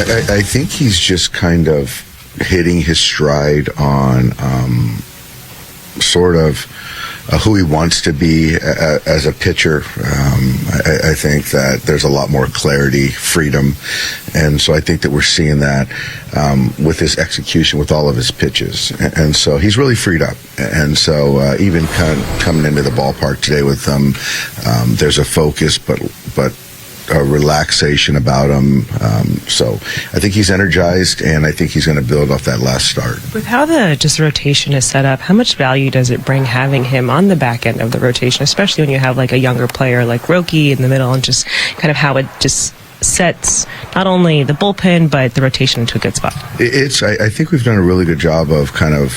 I think he's just kind of hitting his stride on sort of who he wants to be as a pitcher. I think that there's a lot more clarity, freedom, and so I think that we're seeing that with his execution, with all of his pitches, and so he's really freed up. And so even kind of coming into the ballpark today with him, there's a focus, but a relaxation about him. So I think he's energized, and I think he's going to build off that last start. With how the rotation is set up, how much value does it bring having him on the back end of the rotation, especially when you have like a younger player like Roki in the middle, and just kind of how it just sets not only the bullpen but the rotation into a good spot? I think we've done a really good job of kind of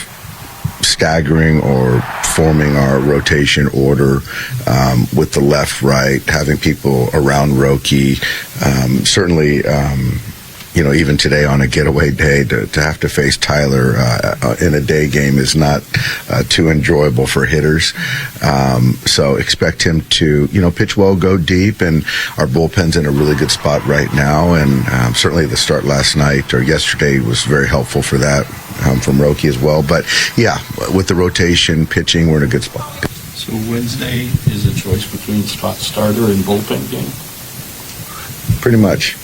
staggering or forming our rotation order with the left, right, having people around Roki. Certainly, even today on a getaway day, to have to face Tyler in a day game is not too enjoyable for hitters. So expect him to, pitch well, go deep, and our bullpen's in a really good spot right now. And certainly the start last night or yesterday was very helpful for that from Roki as well. But yeah, with the rotation, pitching, we're in a good spot. So Wednesday is a choice between spot starter and bullpen game? Pretty much.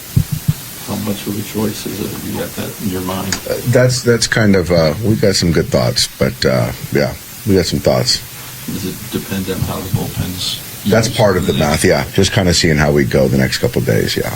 How much of a choice is it? You got that in your mind? That's kind of, we got some good thoughts, but yeah, we got some thoughts. Does it depend on how the bullpen's? That's part of the math, yeah. Just kind of seeing how we go the next couple of days, yeah.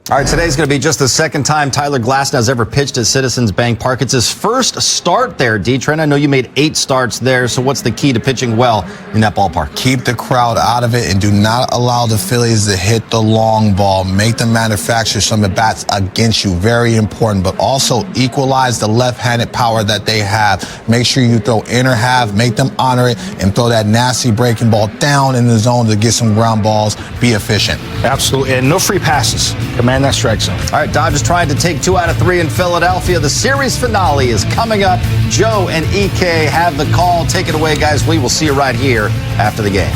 All right, today's going to be just the second time Tyler Glasnow's ever pitched at Citizens Bank Park. It's his first start there, D-Trent. I know you made 8 starts there, so what's the key to pitching well in that ballpark? Keep the crowd out of it and do not allow the Phillies to hit the long ball. Make them manufacture some at-bats against you. Very important, but also equalize the left-handed power that they have. Make sure you throw inner half, make them honor it, and throw that nasty breaking ball down in the zone to get some ground balls. Be efficient. Absolutely, and no free passes. Command that strike zone. All right, Dodgers trying to take 2 out of 3 in Philadelphia. The series finale is coming up. Joe and EK have the call. Take it away, guys. We will see you right here after the game.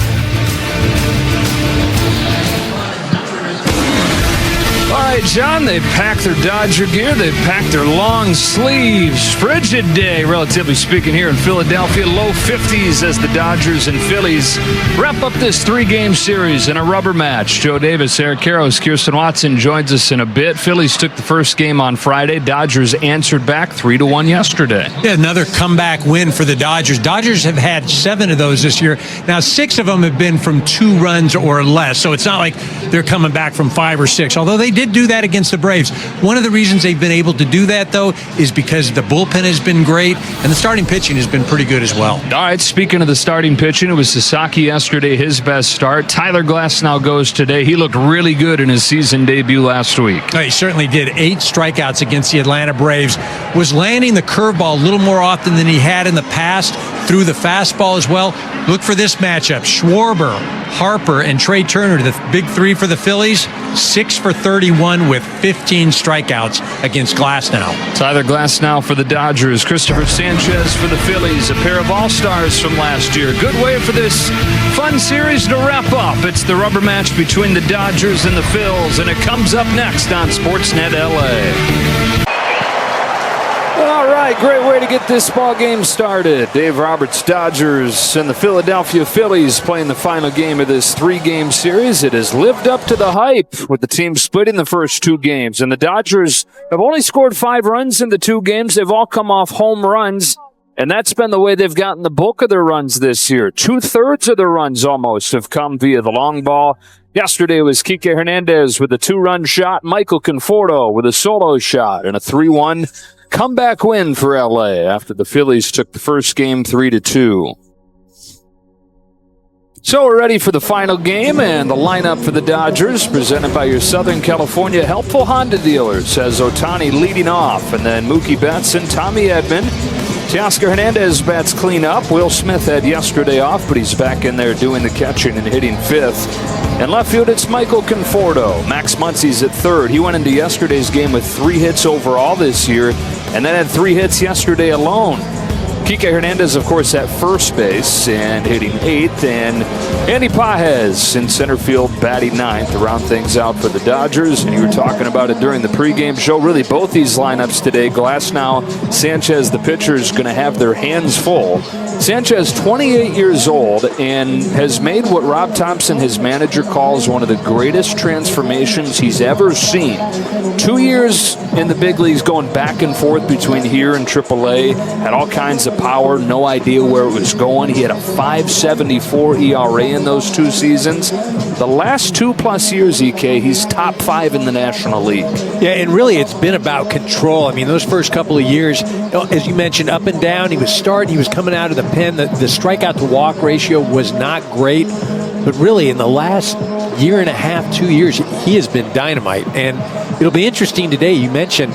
All right, John, they packed their Dodger gear. They packed their long sleeves. Frigid day, relatively speaking, here in Philadelphia. Low 50s as the Dodgers and Phillies wrap up this 3-game series in a rubber match. Joe Davis, Eric Karros, Kirsten Watson joins us in a bit. Phillies took the first game on Friday. Dodgers answered back 3-1 yesterday. Yeah, another comeback win for the Dodgers. Dodgers have had 7 of those this year. Now, 6 of them have been from 2 runs or less, so it's not like they're coming back from 5 or 6, although they did do that against the Braves. One of the reasons they've been able to do that, though, is because the bullpen has been great and the starting pitching has been pretty good as well. All right, speaking of the starting pitching, it was Sasaki yesterday, his best start. Tyler Glasnow goes today. He looked really good in his season debut last week. Oh, he certainly did. 8 strikeouts against the Atlanta Braves. Was landing the curveball a little more often than he had in the past. Threw the fastball as well. Look for this matchup. Schwarber, Harper, and Trey Turner, the big 3 for the Phillies. 6 for 31 with 15 strikeouts against Glasnow. Tyler Glasnow for the Dodgers. Christopher Sanchez for the Phillies. A pair of all-stars from last year. Good way for this fun series to wrap up. It's the rubber match between the Dodgers and the Phils, and it comes up next on Sportsnet LA. All right, great way to get this ball game started. Dave Roberts, Dodgers, and the Philadelphia Phillies playing the final game of this 3-game series. It has lived up to the hype with the team splitting the first 2 games. And the Dodgers have only scored 5 runs in the 2 games. They've all come off home runs. And that's been the way they've gotten the bulk of their runs this year. 2/3 of their runs almost have come via the long ball. Yesterday was Kike Hernandez with a 2-run shot. Michael Conforto with a solo shot and a 3-1 comeback win for LA after the Phillies took the first game 3-2. So we're ready for the final game, and the lineup for the Dodgers, presented by your Southern California helpful Honda dealers, has Ohtani leading off, and then Mookie Betts and Tommy Edman. Teoscar Hernandez bats clean up. Will Smith had yesterday off, but he's back in there doing the catching and hitting 5th. And left field, it's Michael Conforto. Max Muncy's at 3rd. He went into yesterday's game with 3 hits overall this year, and then had 3 hits yesterday alone. Kike Hernandez, of course, at first base and hitting 8th. And Andy Pages in center field batting 9th to round things out for the Dodgers. And you were talking about it during the pregame show. Really, both these lineups today, Glasnow, Sanchez, the pitcher, is going to have their hands full. Sanchez, 28 years old, and has made what Rob Thompson, his manager, calls one of the greatest transformations he's ever seen. 2 years in the big leagues, going back and forth between here and AAA, had all kinds of power, no idea where it was going. He had a 5.74 ERA in those 2 seasons. The last 2+ years, EK, he's top 5 in the National League. Yeah, and really it's been about control. I mean, those first couple of years, as you mentioned, up and down, he was starting, he was coming out of the pen. The strikeout to walk ratio was not great, but really in the last year and a half, 2 years, he has been dynamite. And it'll be interesting today. You mentioned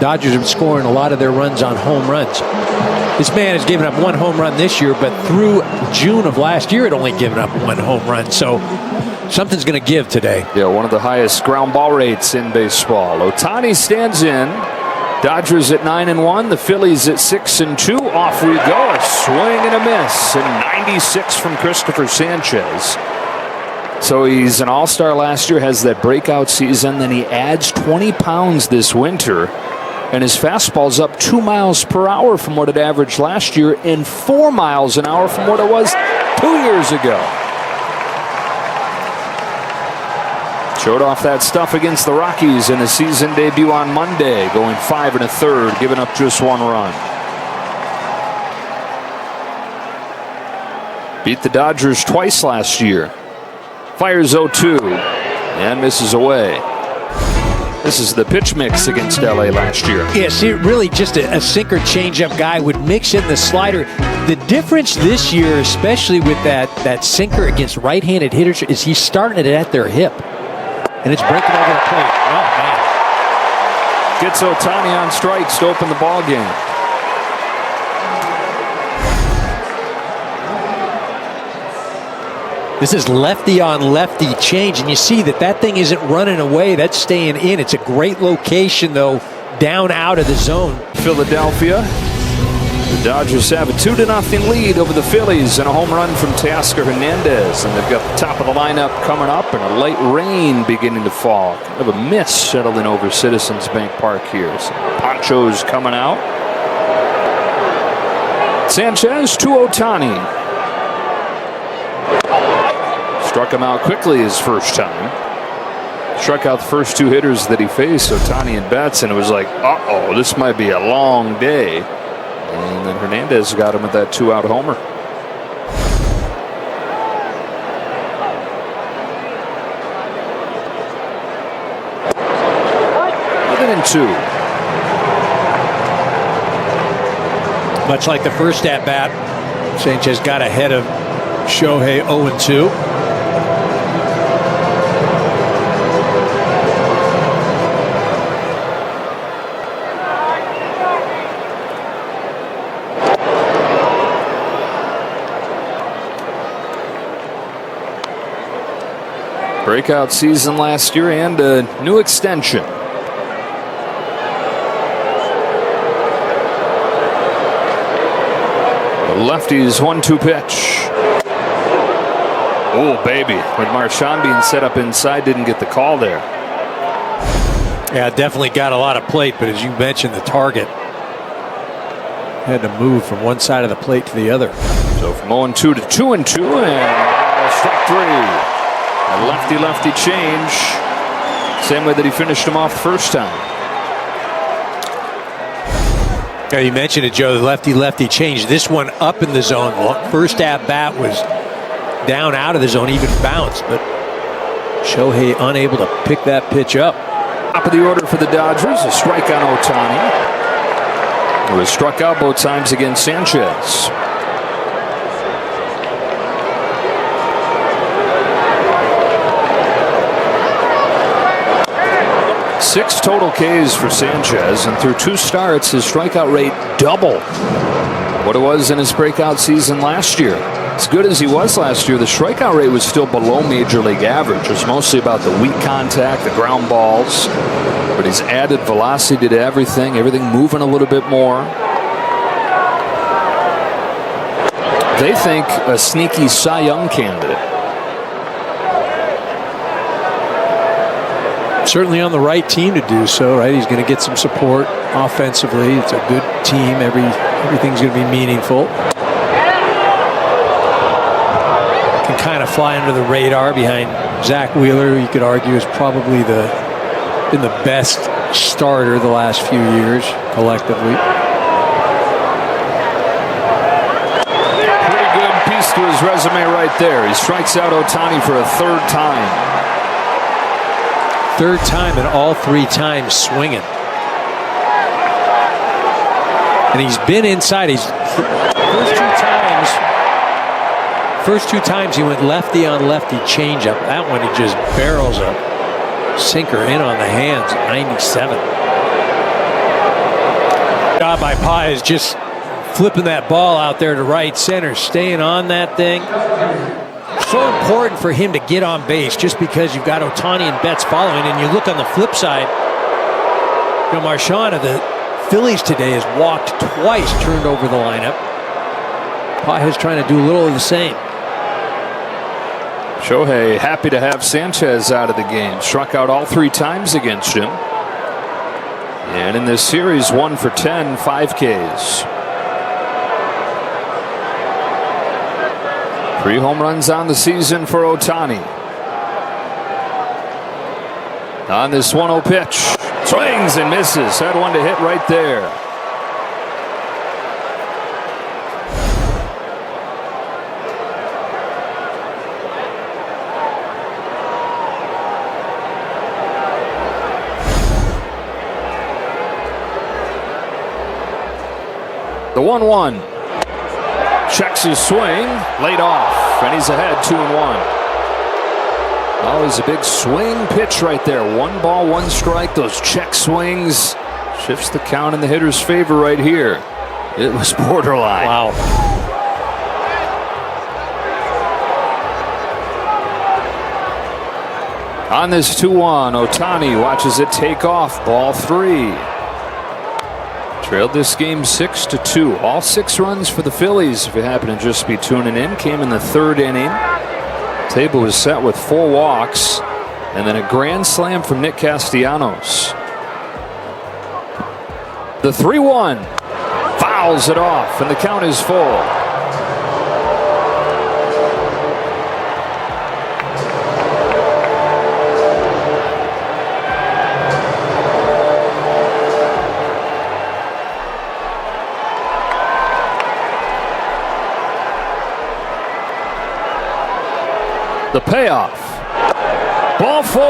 Dodgers are scoring a lot of their runs on home runs. This man has given up 1 home run this year, but through June of last year, it only given up 1 home run. So something's going to give today. Yeah, one of the highest ground ball rates in baseball. Ohtani stands in. Dodgers at 9-1, the Phillies at 6-2. Off we go, a swing and a miss, and 96 from Christopher Sanchez. So he's an all-star last year, has that breakout season, then he adds 20 pounds this winter, and his fastball's up 2 miles per hour from what it averaged last year, and 4 miles an hour from what it was 2 years ago. Showed off that stuff against the Rockies in his season debut on Monday, going 5 1/3, giving up just 1 run. Beat the Dodgers twice last year. Fires 0-2 and misses away. This is the pitch mix against LA last year. Yeah, see, really just a sinker changeup guy would mix in the slider. The difference this year, especially with that sinker against right-handed hitters, is he's starting it at their hip. And it's breaking over the plate. Oh, man. Gets Ohtani on strikes to open the ball game. This is lefty on lefty change, and you see that thing isn't running away. That's staying in. It's a great location, though, down out of the zone. Philadelphia. The Dodgers have a 2-0 lead over the Phillies and a home run from Teoscar Hernandez. And they've got the top of the lineup coming up and a light rain beginning to fall. Kind of a mist settling over Citizens Bank Park here. So ponchos coming out. Sanchez to Ohtani. Struck him out quickly his first time. Struck out the first 2 hitters that he faced, Ohtani and Betts, and it was like, uh-oh, this might be a long day. And then Hernandez got him with that 2-out homer. Other than 2. Much like the first at-bat, Sanchez got ahead of Shohei 0-2. Breakout season last year and a new extension. The lefty's 1-2 pitch. Oh, baby. With Marchand being set up inside, didn't get the call there. Yeah, definitely got a lot of plate, but as you mentioned, the target had to move from one side of the plate to the other. So from 0-2 to 2-2, and strike 3. A lefty-lefty change. Same way that he finished him off the first time. Yeah, you mentioned it, Joe, the lefty-lefty change. This one up in the zone. First at-bat was down out of the zone, even bounced, but Shohei unable to pick that pitch up. Top of the order for the Dodgers, a strike on Ohtani. He was struck out both times against Sanchez. 6 total Ks for Sanchez, and through 2 starts, his strikeout rate double what it was in his breakout season last year. As good as he was last year, the strikeout rate was still below major league average. It was mostly about the weak contact, the ground balls, but he's added velocity to everything moving a little bit more. They think a sneaky Cy Young candidate. Certainly on the right team to do so, right? He's going to get some support offensively. It's a good team. Everything's going to be meaningful. Can kind of fly under the radar behind Zach Wheeler, who you could argue is probably been the best starter the last few years collectively. Pretty good piece to his resume right there. He strikes out Ohtani for a third time. Third time, and all 3 times swinging. And he's been inside. First two times he went lefty on lefty changeup. That one he just barrels a sinker in on the hands. 97. Job by Pye is just flipping that ball out there to right center, staying on that thing. So important for him to get on base, just because you've got Ohtani and Betts following, and you look on the flip side, Marchand of the Phillies today has walked twice, turned over the lineup. Pye is trying to do a little of the same. Shohei happy to have Sanchez out of the game. Struck out all 3 times against him. And in this series, 1 for 10, 5 Ks. 3 home runs on the season for Ohtani. On this 1-0 pitch. Swings and misses. Had one to hit right there. The 1-1. Checks his swing, laid off, and he's ahead 2-1. Always a big swing pitch right there. 1 ball, 1 strike. Those check swings shifts the count in the hitter's favor right here. It was borderline. Wow. On this 2-1, Ohtani watches it take off. Ball 3. Trailed this game 6-2. All 6 runs for the Phillies, if you happen to just be tuning in, came in the 3rd inning. Table was set with 4 walks, and then a grand slam from Nick Castellanos. The 3-1 fouls it off, and the count is full. The payoff. Ball 4.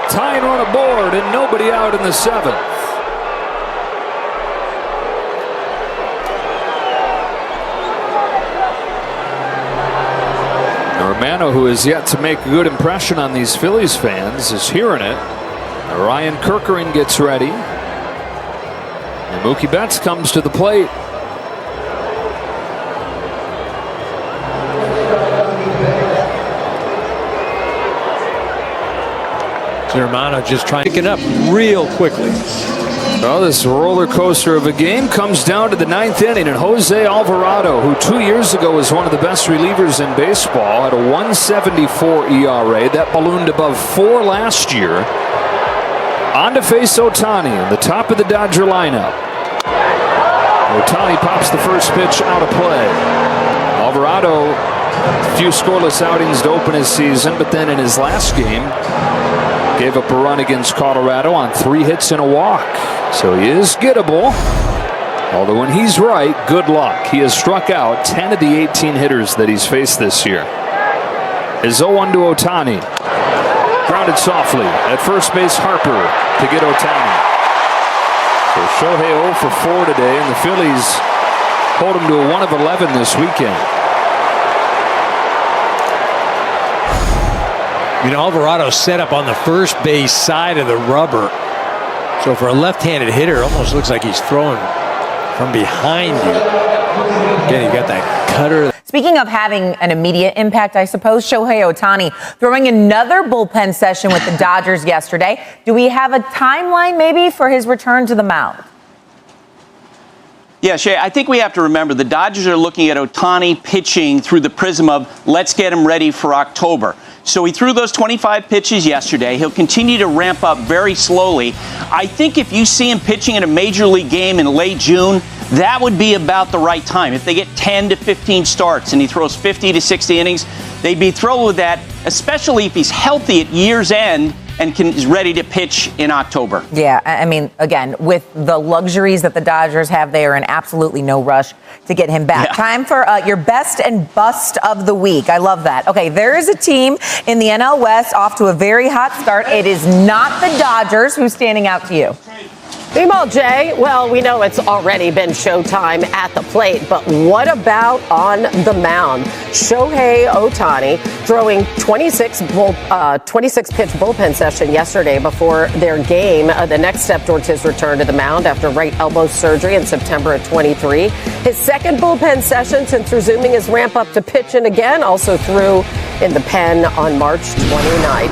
Tying run aboard and nobody out in the 7th. Romano, who has yet to make a good impression on these Phillies fans, is hearing it. Ryan Kerkering gets ready. And Mookie Betts comes to the plate. Romano just trying to pick it up real quickly. Well, this roller coaster of a game comes down to the 9th inning, and Jose Alvarado, who 2 years ago was one of the best relievers in baseball, had a 1.74 ERA. That ballooned above 4 last year. On to face Ohtani in the top of the Dodger lineup. Ohtani pops the first pitch out of play. Alvarado, a few scoreless outings to open his season, but then in his last game, gave up a run against Colorado on 3 hits and a walk. So he is gettable. Although when he's right, good luck. He has struck out 10 of the 18 hitters that he's faced this year. Is 0-1 to Ohtani. Grounded softly at first base, Harper to get Ohtani. So Shohei 0 for 4 today, and the Phillies hold him to a 1 of 11 this weekend. You know, Alvarado set up on the first base side of the rubber. So for a left-handed hitter, it almost looks like he's throwing from behind you. Again, you got that cutter. Speaking of having an immediate impact, I suppose Shohei Ohtani throwing another bullpen session with the Dodgers yesterday. Do we have a timeline maybe for his return to the mound? Yeah, Shay, I think we have to remember the Dodgers are looking at Ohtani pitching through the prism of let's get him ready for October. So he threw those 25 pitches yesterday. He'll continue to ramp up very slowly. I think if you see him pitching in a major league game in late June, that would be about the right time. If they get 10 to 15 starts and he throws 50 to 60 innings, they'd be thrilled with that, especially if he's healthy at year's end and is ready to pitch in October. Yeah, I mean, again, with the luxuries that the Dodgers have, they are in absolutely no rush to get him back. Yeah. Time for your best and bust of the week. I love that. Okay, there is a team in the NL West off to a very hot start. It is not the Dodgers. Who's standing out to you? Meanwhile, Jay, well, we know it's already been showtime at the plate, but what about on the mound? Shohei Ohtani throwing 26-pitch bullpen session yesterday before their game. The next step towards his return to the mound after right elbow surgery in September of 23. His second bullpen session since resuming his ramp up to pitching again, also threw in the pen on March 29th.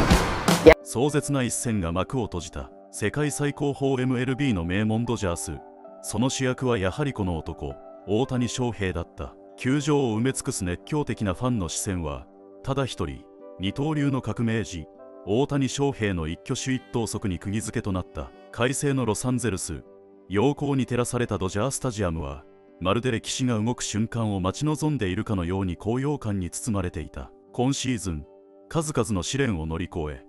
Yeah. 壮絶な一戦が幕を閉じた。世界最高峰 Mlb の名門ドジャース。その主役はやはりこの男、大谷翔平だった。球場を埋め尽くす熱狂的なファンの視線は、ただ一人、二刀流の革命児、大谷翔平の一挙手一投足に釘付けとなった。快晴のロサンゼルス、陽光に照らされたドジャースタジアムは、まるで歴史が動く瞬間を待ち望んでいるかのように高揚感に包まれていた。今シーズン、数々の試練を乗り越え、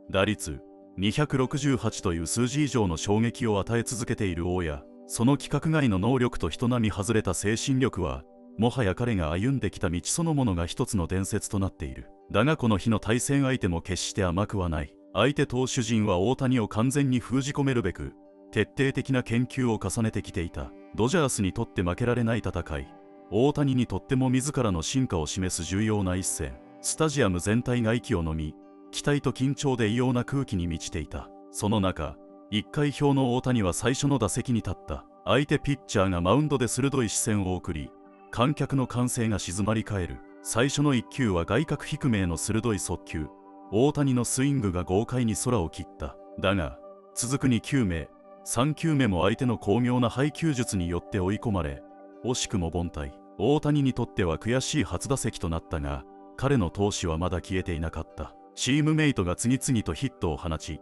打率268という数字以上の衝撃を与え続けている王や、その規格外の能力と人並み外れた精神力は、もはや彼が歩んできた道そのものが一つの伝説となっている。だがこの日の対戦相手も決して甘くはない。相手投手陣は大谷を完全に封じ込めるべく、徹底的な研究を重ねてきていた。ドジャースにとって負けられない戦い、大谷にとっても自らの進化を示す重要な一戦。スタジアム全体が息を飲み、期待と緊張で異様な空気に満ちていた。その中、1回表の大谷は最初の打席に立った。相手ピッチャーがマウンドで鋭い視線を送り、観客の歓声が静まり返る。最初の1球は外角低めへの鋭い速球。大谷のスイングが豪快に空を切った。だが、続く2球目、3球目も相手の巧妙な配球術によって追い込まれ、惜しくも凡退。大谷にとっては悔しい初打席となったが、彼の闘志はまだ消えていなかった。チームメイトが次々とヒットを放ち、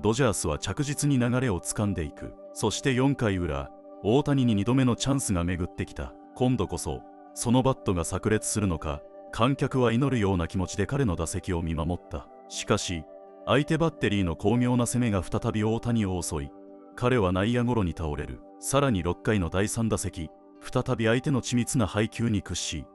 ドジャースは着実に流れを掴んでいく。そして4回裏、大谷に2度目のチャンスが巡ってきた。今度こそ、そのバットが炸裂するのか、観客は祈るような気持ちで彼の打席を見守った。しかし、相手バッテリーの巧妙な攻めが再び大谷を襲い、彼は内野ゴロに倒れる。さらに6回の第3打席、再び相手の緻密な配球に屈し、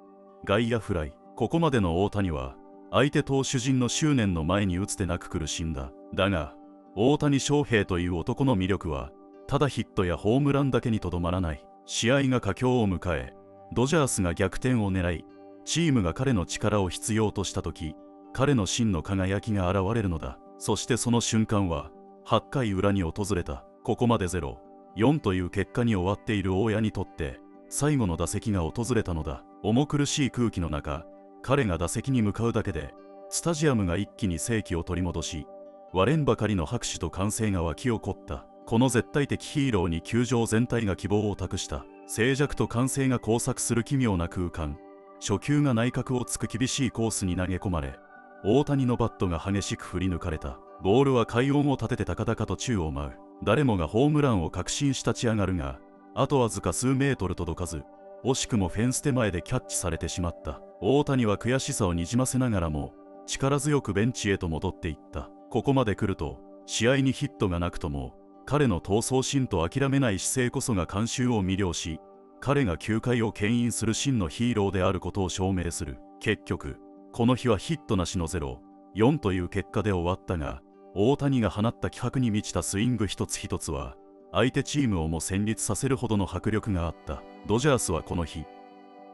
外野フライ。ここまでの大谷は、相手投手陣の執念の前に打つてなく苦しんだ。だが、大谷翔平という男の魅力は、ただヒットやホームランだけにとどまらない。試合が佳境を迎え、ドジャースが逆転を狙い、チームが彼の力を必要としたとき、彼の真の輝きが現れるのだ。そしてその瞬間は、8回裏に訪れた。ここまで0-4という結果に終わっている大谷にとって、最後の打席が訪れたのだ。重苦しい空気の中、彼が打席に向かうだけで、スタジアムが一気に生気を取り戻し、割れんばかりの拍手と歓声が沸き起こった。この絶対的ヒーローに球場全体が希望を託した。静寂と歓声が交錯する奇妙な空間。初球が内角をつく厳しいコースに投げ込まれ、大谷のバットが激しく振り抜かれた。ボールは快音を立てて高々と宙を舞う。誰もがホームランを確信し立ち上がるが、あとわずか数メートル届かず、惜しくもフェンス手前でキャッチされてしまった。大谷は悔しさをにじませながらも、力強くベンチへと戻っていった。ここまで来ると、試合にヒットがなくとも、彼の闘争心と諦めない姿勢こそが観衆を魅了し、彼が球界を牽引する真のヒーローであることを証明する。結局、この日はヒットなしの0-4という結果で終わったが、大谷が放った気迫に満ちたスイング一つ一つは、相手チームをも戦慄させるほどの迫力があった。ドジャースはこの日、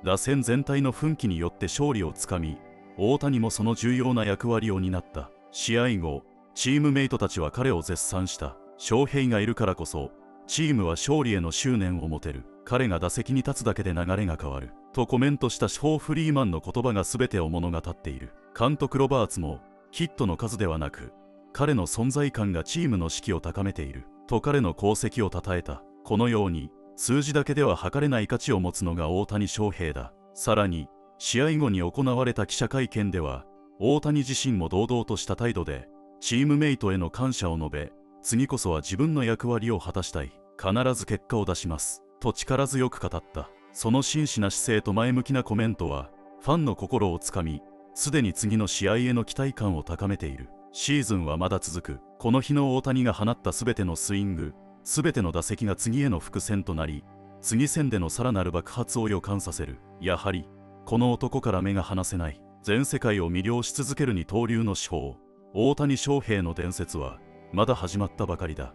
打線全体の奮起によって勝利をつかみ、大谷もその重要な役割を担った。試合後、チームメイトたちは彼を絶賛した。翔平がいるからこそ、チームは勝利への執念を持てる。彼が打席に立つだけで流れが変わる。とコメントしたショー・フリーマンの言葉が全てを物語っている。監督ロバーツも、ヒットの数ではなく、彼の存在感がチームの士気を高めている。と彼の功績を称えた。このように、数字だけでは測れない価値を持つのが大谷翔平だ。さらに、試合後に行われた記者会見では、大谷自身も堂々とした態度で、チームメイトへの感謝を述べ、次こそは自分の役割を果たしたい。必ず結果を出します。と力強く語った。その真摯な姿勢と前向きなコメントは、ファンの心をつかみ、すでに次の試合への期待感を高めている。シーズンはまだ続く。この日の大谷が放ったすべてのスイング、すべての打席が次への伏線となり、次戦でのさらなる爆発を予感させる。やはり、この男から目が離せない。全世界を魅了し続ける二刀流の至宝、大谷翔平の伝説は、まだ始まったばかりだ。